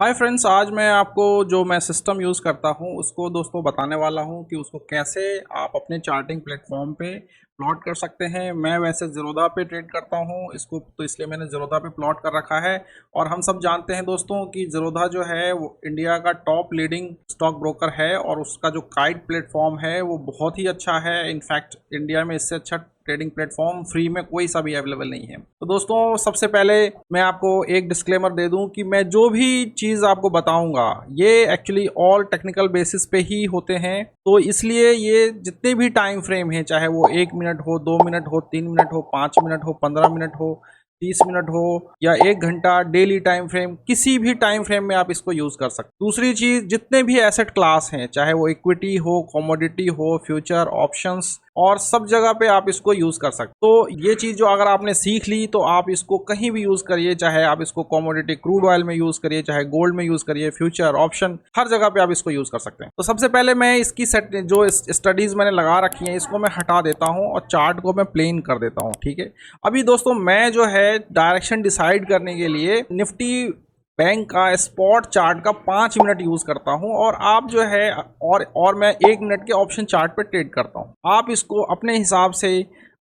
Hi friends, आज मैं आपको जो मैं सिस्टम यूज़ करता हूँ उसको दोस्तों बताने वाला हूँ कि उसको कैसे आप अपने चार्टिंग प्लेटफॉर्म पे प्लॉट कर सकते हैं। मैं वैसे ज़ीरोधा पे ट्रेड करता हूँ इसको, तो इसलिए मैंने ज़ीरोधा पे प्लॉट कर रखा है। और हम सब जानते हैं दोस्तों कि ज़ीरोधा जो है वो इंडिया का टॉप लीडिंग स्टॉक ब्रोकर है और उसका जो काइट प्लेटफॉर्म है वो बहुत ही अच्छा है। इनफैक्ट इंडिया में इससे अच्छा ट्रेडिंग प्लेटफॉर्म फ्री में कोई सा भी अवेलेबल नहीं है। तो दोस्तों, सबसे पहले मैं आपको एक डिस्क्लेमर दे दूं कि मैं जो भी चीज़ आपको बताऊंगा ये एक्चुअली ऑल टेक्निकल बेसिस पे ही होते हैं। तो इसलिए ये जितने भी टाइम फ्रेम हैं, चाहे वो 1 मिनट हो, 2 मिनट हो, 3 मिनट हो, 5 मिनट हो, 15 मिनट हो, 30 मिनट हो या 1 घंटा, डेली टाइम फ्रेम, किसी भी टाइम फ्रेम में आप इसको यूज़ कर सकते। दूसरी चीज़, जितने भी एसेट क्लास हैं, चाहे वो इक्विटी हो, कमोडिटी हो, फ्यूचर, ऑप्शंस, और सब जगह पे आप इसको यूज़ कर सकते। तो ये चीज़ जो अगर आपने सीख ली तो आप इसको कहीं भी यूज़ करिए, चाहे आप इसको कमोडिटी क्रूड ऑयल में यूज़ करिए, चाहे गोल्ड में यूज़ करिए, फ्यूचर, ऑप्शन, हर जगह पे आप इसको यूज़ कर सकते हैं। तो सबसे पहले मैं इसकी सेट जो स्टडीज़ मैंने लगा रखी हैं इसको मैं हटा देता हूँ और चार्ट को मैं प्लेन कर देता हूँ। ठीक है, अभी दोस्तों मैं जो है डायरेक्शन डिसाइड करने के लिए निफ्टी बैंक का स्पॉट चार्ट का 5 मिनट यूज़ करता हूं, और आप जो है और मैं 1 मिनट के ऑप्शन चार्ट पे ट्रेड करता हूं। आप इसको अपने हिसाब से,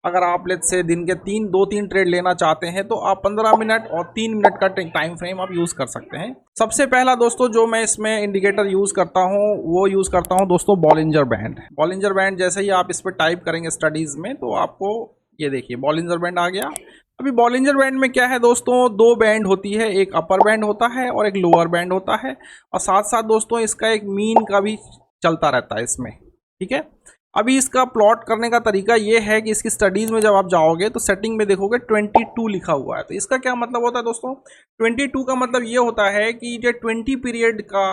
अगर आप लेट से दिन के 3 ट्रेड लेना चाहते हैं तो आप 15 मिनट और 3 मिनट का टाइम फ्रेम आप यूज़ कर सकते हैं। सबसे पहला दोस्तों जो मैं इसमें इंडिकेटर यूज़ करता हूं वो यूज़ करता हूं दोस्तों बॉलिंजर बैंड। बॉलिंजर बैंड जैसे ही आप इस पर टाइप करेंगे स्टडीज़ में तो आपको ये देखिए बॉलिंजर बैंड आ गया। अभी बॉलिंजर बैंड में क्या है दोस्तों, दो बैंड होती है, एक अपर बैंड होता है और एक लोअर बैंड होता है, और साथ साथ दोस्तों इसका एक मीन का भी चलता रहता है इसमें। ठीक है, अभी इसका प्लॉट करने का तरीका ये है कि इसकी स्टडीज में जब आप जाओगे तो सेटिंग में देखोगे 22 लिखा हुआ है। तो इसका क्या मतलब होता है दोस्तों, 22 का मतलब ये होता है कि जो 20 पीरियड का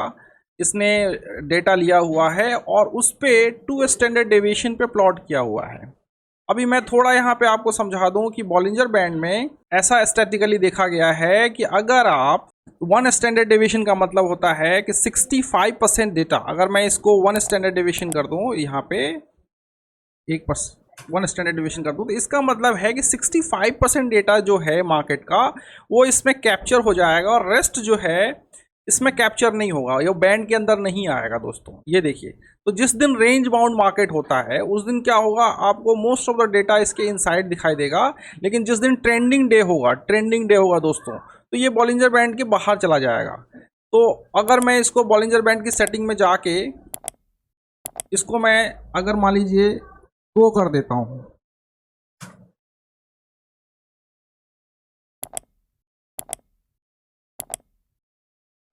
इसने डेटा लिया हुआ है और उस पे 2 स्टैंडर्ड डेविएशन पे प्लॉट किया हुआ है। अभी मैं थोड़ा यहाँ पे आपको समझा दूं कि बॉलिंजर बैंड में ऐसा स्टैटिकली देखा गया है कि अगर आप 1 स्टैंडर्ड डेविएशन का मतलब होता है कि 65% डेटा, अगर मैं इसको 1 स्टैंडर्ड डेविएशन कर दूं यहाँ पे 1 स्टैंडर्ड डेविएशन कर दूं, तो इसका मतलब है कि 65% डेटा जो है मार्केट का वो इसमें कैप्चर हो जाएगा और रेस्ट जो है इसमें कैप्चर नहीं होगा, ये बैंड के अंदर नहीं आएगा दोस्तों। ये देखिए, तो जिस दिन रेंज बाउंड मार्केट होता है उस दिन क्या होगा, आपको मोस्ट ऑफ द डेटा इसके इनसाइड दिखाई देगा। लेकिन जिस दिन ट्रेंडिंग डे होगा दोस्तों, तो ये बॉलिंजर बैंड के बाहर चला जाएगा। तो अगर मैं इसको बॉलिंजर बैंड की सेटिंग में जाके इसको मैं अगर मान लीजिए 2 कर देता हूँ,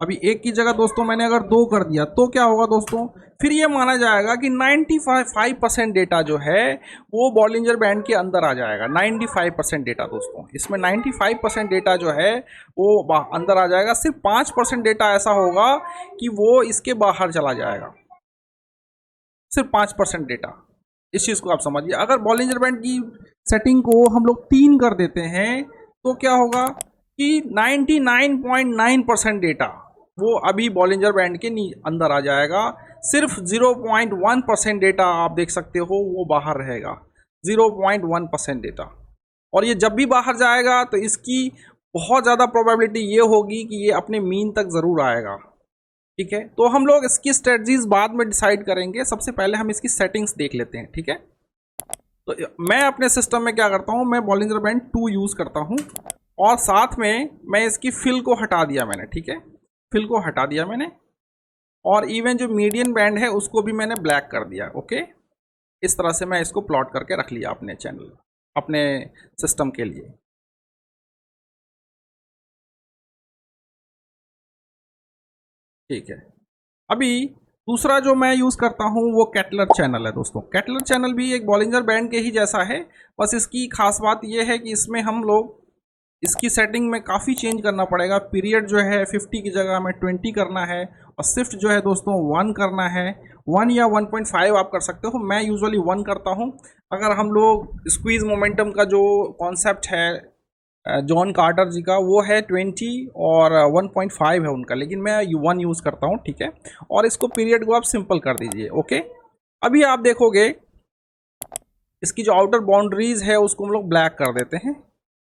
अभी 1 की जगह दोस्तों मैंने अगर 2 कर दिया तो क्या होगा दोस्तों, फिर ये माना जाएगा कि 95% डेटा जो है वो बॉलिंजर बैंड के अंदर आ जाएगा। 95% डेटा दोस्तों, इसमें 95% डेटा जो है वो अंदर आ जाएगा। सिर्फ 5% डेटा ऐसा होगा कि वो इसके बाहर चला जाएगा, सिर्फ 5% डेटा। इस चीज़ को आप समझिए। अगर बॉलिंजर बैंड की सेटिंग को हम लोग 3 कर देते हैं तो क्या होगा कि 99.9% डेटा वो अभी बॉलिंजर बैंड के अंदर आ जाएगा। सिर्फ 0.1% डेटा आप देख सकते हो वो बाहर रहेगा, 0.1% डेटा। और ये जब भी बाहर जाएगा तो इसकी बहुत ज़्यादा प्रोबेबिलिटी ये होगी कि ये अपने मीन तक ज़रूर आएगा। ठीक है, तो हम लोग इसकी स्ट्रेटजीज बाद में डिसाइड करेंगे, सबसे पहले हम इसकी सेटिंग्स देख लेते हैं। ठीक है, तो मैं अपने सिस्टम में क्या करता हूँ, मैं बॉलिंजर बैंड 2 यूज़ करता हूँ और साथ में मैं इसकी फिल को हटा दिया मैंने। ठीक है, फिल को हटा दिया मैंने, और इवन जो मीडियन बैंड है उसको भी मैंने ब्लैक कर दिया। ओके, इस तरह से मैं इसको प्लॉट करके रख लिया अपने चैनल, अपने सिस्टम के लिए। ठीक है, अभी दूसरा जो मैं यूज़ करता हूँ वो कैटलर चैनल है दोस्तों। कैटलर चैनल भी एक बॉलिंजर बैंड के ही जैसा है, बस इसकी खास बात ये है कि इसमें हम लोग इसकी सेटिंग में काफ़ी चेंज करना पड़ेगा। पीरियड जो है 50 की जगह हमें 20 करना है, और शिफ्ट जो है दोस्तों 1 करना है। 1 या 1.5 आप कर सकते हो, मैं यूजुअली 1 करता हूँ। अगर हम लोग स्क्वीज मोमेंटम का जो कॉन्सेप्ट है जॉन कार्टर जी का, वो है 20 और 1.5 है उनका, लेकिन मैं 1 यूज़ करता हूँ। ठीक है, और इसको पीरियड को आप सिंपल कर दीजिए। ओके, अभी आप देखोगे इसकी जो आउटर बाउंड्रीज है उसको हम लोग ब्लैक कर देते हैं।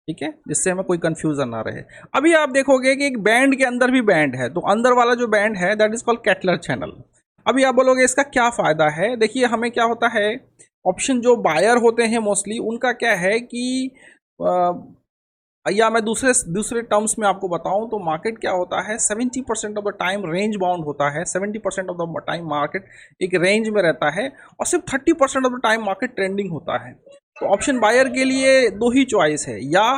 ठीक है, जिससे हमें कोई कंफ्यूजन ना रहे। अभी आप देखोगे कि एक बैंड के अंदर भी बैंड है, तो अंदर वाला जो बैंड है दैट इज कॉल्ड केटलर चैनल। अभी आप बोलोगे इसका क्या फ़ायदा है। देखिए हमें क्या होता है, ऑप्शन जो बायर होते हैं मोस्टली उनका क्या है कि या मैं दूसरे दूसरे टर्म्स में आपको बताऊं तो मार्केट क्या होता है, 70% of the time range bound होता है, 70% ऑफ द टाइम मार्केट एक रेंज में रहता है, और सिर्फ 30% of the time market trending होता है। तो ऑप्शन बायर के लिए दो ही चॉइस है, या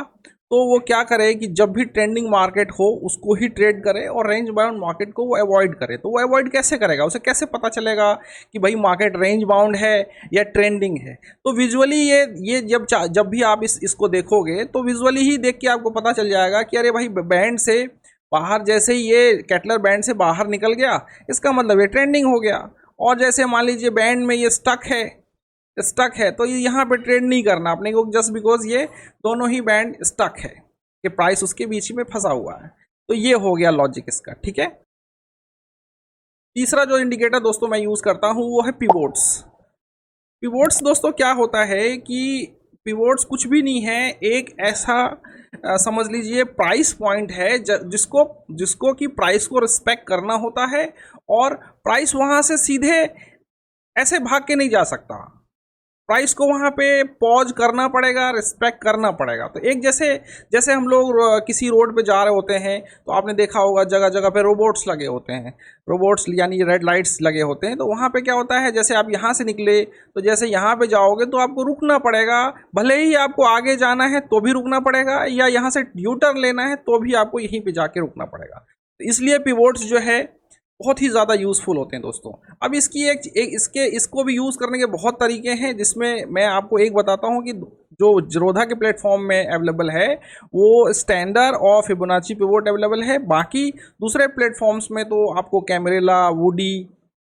तो वो क्या करे कि जब भी ट्रेंडिंग मार्केट हो उसको ही ट्रेड करे और रेंज बाउंड मार्केट को वो अवॉइड करे। तो वो अवॉइड कैसे करेगा, उसे कैसे पता चलेगा कि भाई मार्केट रेंज बाउंड है या ट्रेंडिंग है। तो विजुअली ये जब भी आप इसको देखोगे तो विजुअली ही देख के आपको पता चल जाएगा कि अरे भाई बैंड से बाहर, जैसे ही ये कैटलर बैंड से बाहर निकल गया इसका मतलब ये ट्रेंडिंग हो गया। और जैसे मान लीजिए बैंड में ये स्टक है तो ये यहाँ पे ट्रेड नहीं करना अपने को, जस्ट बिकॉज ये दोनों ही बैंड स्टक है कि प्राइस उसके बीच में फंसा हुआ है। तो ये हो गया लॉजिक इसका, ठीक है। तीसरा जो इंडिकेटर दोस्तों मैं यूज़ करता हूँ वो है पिवोट्स। पिवोट्स दोस्तों क्या होता है कि पिवोट्स कुछ भी नहीं है, एक ऐसा समझ लीजिए प्राइस पॉइंट है जिसको कि प्राइस को रिस्पेक्ट करना होता है, और प्राइस वहाँ से सीधे ऐसे भाग के नहीं जा सकता, प्राइस को वहाँ पे पॉज करना पड़ेगा, रिस्पेक्ट करना पड़ेगा। तो एक जैसे हम लोग किसी रोड पे जा रहे होते हैं तो आपने देखा होगा जगह जगह पे रोबोट्स लगे होते हैं, रोबोट्स यानी रेड लाइट्स लगे होते हैं। तो वहाँ पे क्या होता है, जैसे आप यहाँ से निकले तो जैसे यहाँ पे जाओगे तो आपको रुकना पड़ेगा, भले ही आपको आगे जाना है तो भी रुकना पड़ेगा, या यहाँ से यू टर्न लेना है तो भी आपको यहीं पर जाके रुकना पड़ेगा। तो इसलिए पिवोट्स जो है बहुत ही ज़्यादा यूज़फुल होते हैं दोस्तों। अब इसकी इसको भी यूज़ करने के बहुत तरीके हैं, जिसमें मैं आपको एक बताता हूं कि जो ज़ीरोधा के प्लेटफॉर्म में अवेलेबल है वो स्टैंडर्ड और फिबोनाची पिवोट अवेलेबल है। बाकी दूसरे प्लेटफॉर्म्स में तो आपको कैमरेला, वुडी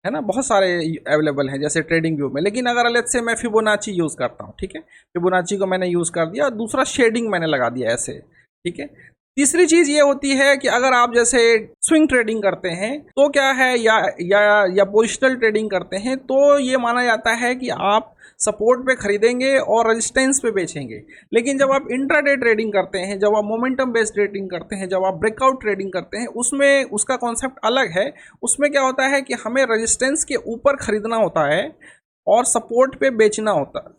है ना, बहुत सारे अवेलेबल हैं जैसे ट्रेडिंग व्यू में। लेकिन अगर अलग से मैं फिबोनाची यूज़ करता हूँ, ठीक है, फिबोनाची को मैंने यूज़ कर दिया, दूसरा शेडिंग मैंने लगा दिया ऐसे, ठीक है। तीसरी चीज़ ये होती है कि अगर आप जैसे स्विंग ट्रेडिंग करते हैं तो क्या है, या पोजिशनल ट्रेडिंग करते हैं तो ये माना जाता है कि आप सपोर्ट पे खरीदेंगे और रेजिस्टेंस पे बेचेंगे। लेकिन जब आप इंट्राडे ट्रेडिंग करते हैं, जब आप मोमेंटम बेस्ड ट्रेडिंग करते हैं, जब आप ब्रेकआउट ट्रेडिंग करते हैं, उसमें उसका कॉन्सेप्ट अलग है। उसमें क्या होता है कि हमें रेजिस्टेंस के ऊपर खरीदना होता है और सपोर्ट पे बेचना होता है,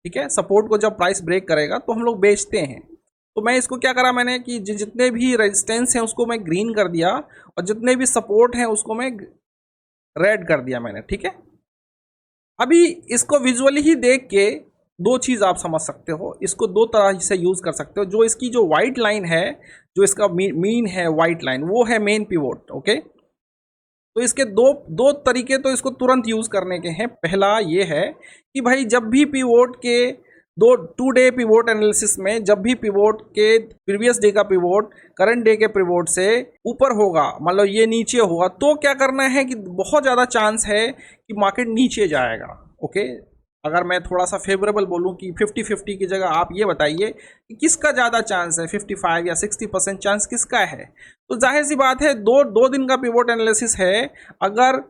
ठीक है। सपोर्ट को जब प्राइस ब्रेक करेगा तो हम लोग बेचते हैं। तो मैं इसको क्या करा मैंने कि जितने भी रेजिस्टेंस हैं उसको मैं ग्रीन कर दिया और जितने भी सपोर्ट हैं उसको मैं रेड कर दिया मैंने, ठीक है। अभी इसको विजुअली ही देख के दो चीज़ आप समझ सकते हो, इसको दो तरह से यूज़ कर सकते हो। जो इसकी जो वाइट लाइन है, जो इसका मीन है वाइट लाइन, वो है मेन पिवोट, ओके। तो इसके दो तरीके तो इसको तुरंत यूज़ करने के हैं। पहला ये है कि भाई जब भी पिवोट के 2 डे पिवोट एनालिसिस में जब भी पिवोट के प्रीवियस डे का पिवोट करंट डे के पिवोट से ऊपर होगा, मतलब ये नीचे होगा, तो क्या करना है कि बहुत ज़्यादा चांस है कि मार्केट नीचे जाएगा, ओके। अगर मैं थोड़ा सा फेवरेबल बोलूं कि 50-50 की जगह आप ये बताइए कि किसका ज़्यादा चांस है, 55 या 60% चांस किसका है। तो जाहिर सी बात है दो दिन का पिवोट एनालिसिस है। अगर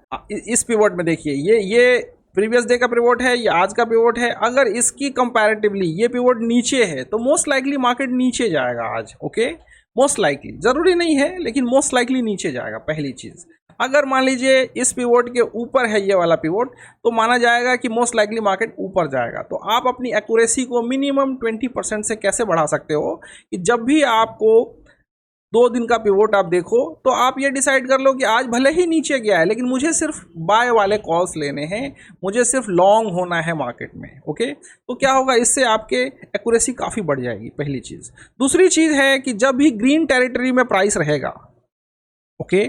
इस पिवोट में देखिए ये प्रीवियस डे का पिवोट है, ये आज का पिवोट है, अगर इसकी कंपैरेटिवली ये पिवोट नीचे है तो मोस्ट लाइकली मार्केट नीचे जाएगा आज, ओके। मोस्ट लाइकली, जरूरी नहीं है लेकिन मोस्ट लाइकली नीचे जाएगा, पहली चीज़। अगर मान लीजिए इस पिवोट के ऊपर है ये वाला पिवोट, तो माना जाएगा कि मोस्ट लाइकली मार्केट ऊपर जाएगा। तो आप अपनी एक्यूरेसी को मिनिमम 20% से कैसे बढ़ा सकते हो कि जब भी आपको 2 दिन का पिवोट आप देखो तो आप ये डिसाइड कर लो कि आज भले ही नीचे गया है लेकिन मुझे सिर्फ बाय वाले कॉल्स लेने हैं, मुझे सिर्फ लॉन्ग होना है मार्केट में, ओके। तो क्या होगा, इससे आपके एक्यूरेसी काफ़ी बढ़ जाएगी, पहली चीज़। दूसरी चीज़ है कि जब भी ग्रीन टेरिटरी में प्राइस रहेगा, ओके,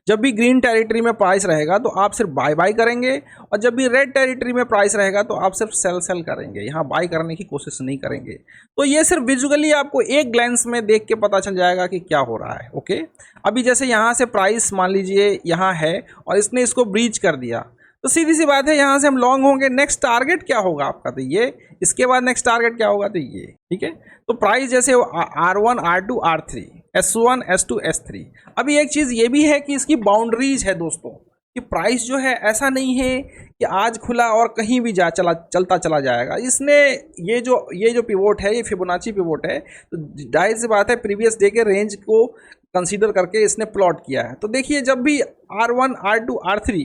जब भी ग्रीन टेरिटरी में प्राइस रहेगा तो आप सिर्फ बाय करेंगे, और जब भी रेड टेरिटरी में प्राइस रहेगा तो आप सिर्फ सेल करेंगे, यहाँ बाय करने की कोशिश नहीं करेंगे। तो ये सिर्फ विजुअली आपको एक ग्लैंस में देख के पता चल जाएगा कि क्या हो रहा है, ओके। अभी जैसे यहाँ से प्राइस मान लीजिए यहाँ है और इसने इसको ब्रीच कर दिया, तो सीधी सी बात है यहाँ से हम लॉन्ग होंगे। नेक्स्ट टारगेट क्या होगा आपका, तो ये, इसके बाद नेक्स्ट टारगेट क्या होगा, तो ये, ठीक है। तो प्राइस जैसे R1, R2, R3, S1, S2, S3। अभी एक चीज़ ये भी है कि इसकी बाउंड्रीज है दोस्तों, कि प्राइस जो है ऐसा नहीं है कि आज खुला और कहीं भी चलता चला जाएगा। इसने ये जो पिवोट है, ये फिबोनाची पिवोट है, तो जाहिर सी बात है प्रीवियस डे के रेंज को कंसीडर करके इसने प्लॉट किया है। तो देखिए जब भी R1, R2, R3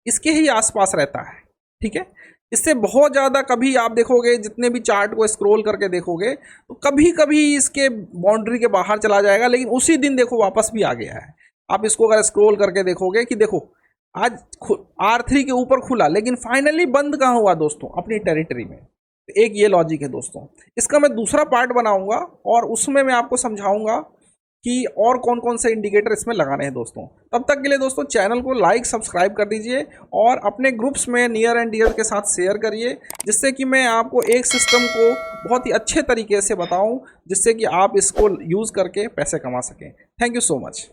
इसके ही आसपास रहता है, ठीक है, इससे बहुत ज़्यादा कभी आप देखोगे, जितने भी चार्ट को स्क्रॉल करके देखोगे तो कभी कभी इसके बाउंड्री के बाहर चला जाएगा, लेकिन उसी दिन देखो वापस भी आ गया है। आप इसको अगर स्क्रॉल करके देखोगे कि देखो आज R3 के ऊपर खुला, लेकिन फाइनली बंद कहाँ हुआ दोस्तों, अपनी टेरिटरी में। एक ये लॉजिक है दोस्तों। इसका मैं दूसरा पार्ट बनाऊंगा और उसमें मैं आपको समझाऊंगा कि और कौन कौन से इंडिकेटर इसमें लगाने हैं दोस्तों। तब तक के लिए दोस्तों चैनल को लाइक सब्सक्राइब कर दीजिए और अपने ग्रुप्स में नियर एंड डियर के साथ शेयर करिए, जिससे कि मैं आपको एक सिस्टम को बहुत ही अच्छे तरीके से बताऊं, जिससे कि आप इसको यूज़ करके पैसे कमा सकें। Thank you so much.